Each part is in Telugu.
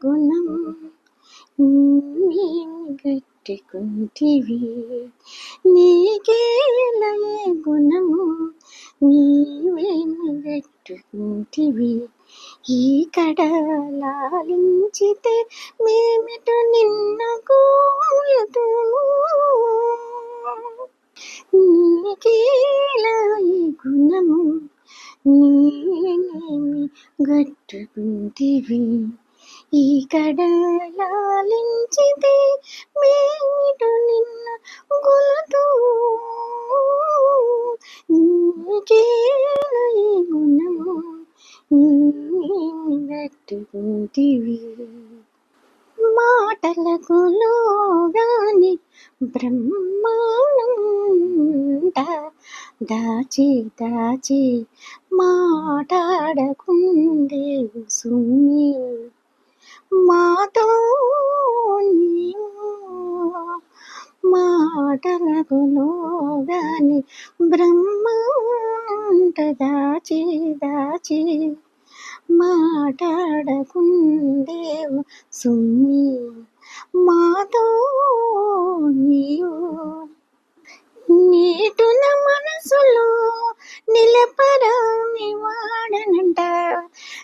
గుణం గట్టుకుంటివి, నీకేల గుణము నీవేమి గట్టుకుంటివి. ఈ కడలాలించితే మేమిటు నిన్ను కోయదుము, నీకేల గుణము నీవేమి గట్టుకుంటివి. ఈ కడలాలించితే మేమిటు నిన్ను గొలుతుము, నీకేల గుణము నీవేమి గట్టుకుంటివి. మాటలకు లోగాని బ్రహ్మాండ దాచి దాచి మాట్లాడకుండేవు సుమ్మి, మాతో నీవు మాటలకు లోగాని బ్రహ్మాండ దాచి దాచి మాట్లాడకుండేవు సుమ్మి, మాతో నీవు. నీటున మనసులో నిలపరాని వాడనంట,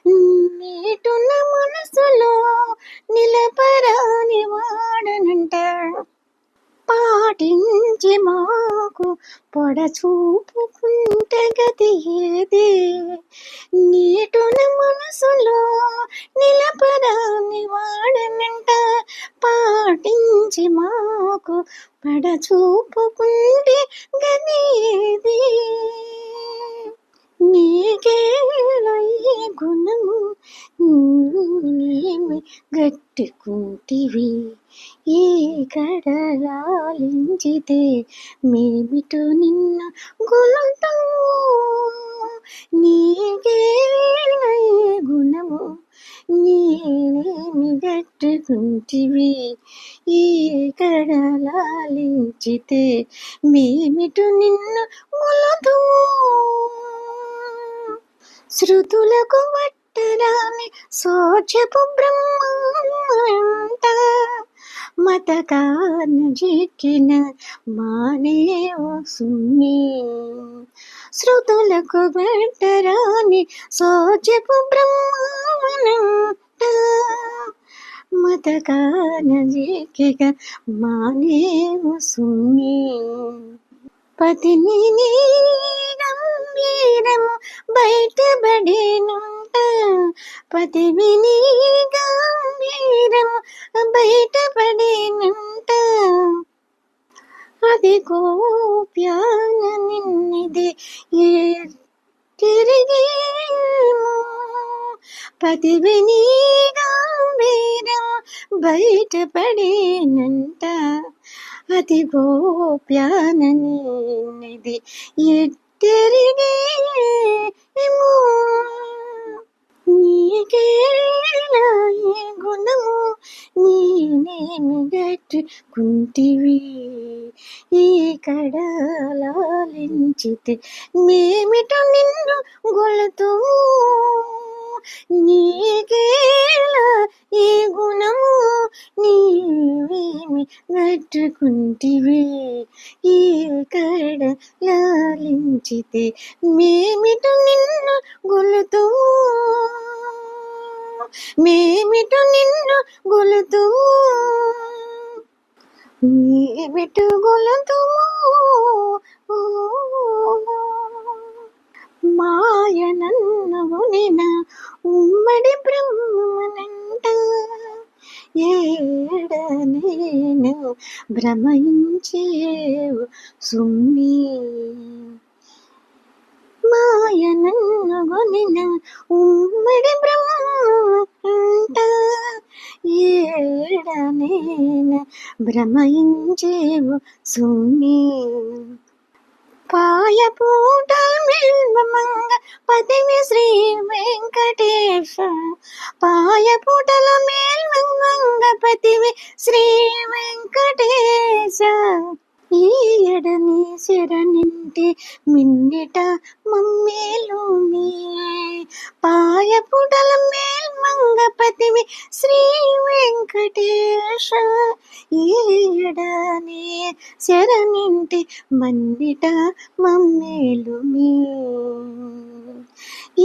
నీటున మనసులో నిలపరాని వాడనంట, పాటించి మాకు పొడచూపుకుంటే గతి ఏది. నీటున మనసులో నిలపరాని వాడనంట, పాటించి మాకు పడచూపుకుంటే గతి ఏది. నీకేల గుణము నీవేమి గట్టుకుంటివి. ఈ కడలాలించితే మేమిటు నిన్ను గొలుతుము, నీకేల గుణము నీవేమి గట్టుకుంటివి. ఈ కడలాలించితే మేమిటు నిన్ను గొలుతుము. శృతులకు వట్టరాని సోచపు బ్రహ్మాండ, మతకాన జిక్కిన మానేవు సుమ్మి, శృతులకు వట్టరాని సోచపు బ్రహ్మాండ, మతకాన జిక్కిన మానేవు సుమ్మి. పతిని నీ గంభీరము బయటపడేనుంట, పతివి నీ గంభీరము బయటపడేనుంట, అది గోప్యాన నిన్నిది తిరిగేమో, పతివి నీ గంభీరము బయటపడేనంట, అది గోప్యాననిది ఎట్టెరిగేమో. నీకేల గుణము నీవేమి గట్టుకుంటివి. ఈ కడలాలించితే మేమిటు నిన్ను గొలుతుము, నీకేల గుణము నీవేమి గట్టుకుంటివి. ఈ కడలాలించితే మేమిటు నిన్ను గొలుతుము, మేమిటు నిన్ను గొలుతుము, మేమిటు గొలుతుము. మాయనన్నుగునిన ఉమ్మడి బ్రహ్మనంట, ఏడ నేను భ్రమించేవు సుమ్మి, మాయనన్నుగునిన ఉమ్మడి బ్రహ్మనంట, ఏడ నేను భ్రమించేవు సుమ్మి. పాయపూట మెల్వమంగ పతివి శ్రీ వెంకటేశ, పాయపూటల మేల్వంగ పతివి శ్రీ వెంకటేశ, ఈయడని శరణింటి మిన్నిట మమ్మేలుని, పాయపూటల మేల్వంగ పతివి శ్రీ వెంకటేశ ఈడనే శరణింటి మన్నిట మమ్మేలుమి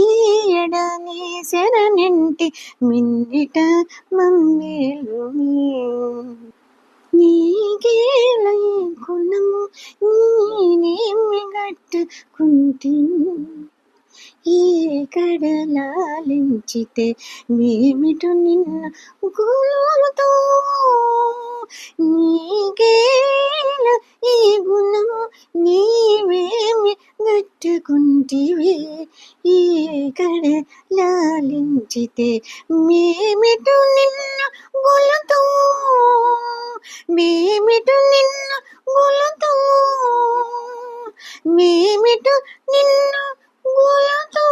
ఈడనే శరణింటి మిన్నిట మమ్మేలుమి నీకేలై కులము నేనేమి గట్టుకుంటిని ఈ కడలాలించితే మేమిటు నిన్ను గోలుతో నీకేల ఈ గుణము నీవేమి గట్టుకుంటివి ఈ కడలాలించితే మేమిటు నిన్ను గొలుతో మేమిటు నిన్ను గొలుతో మేమిటు నిన్ను గొలుతో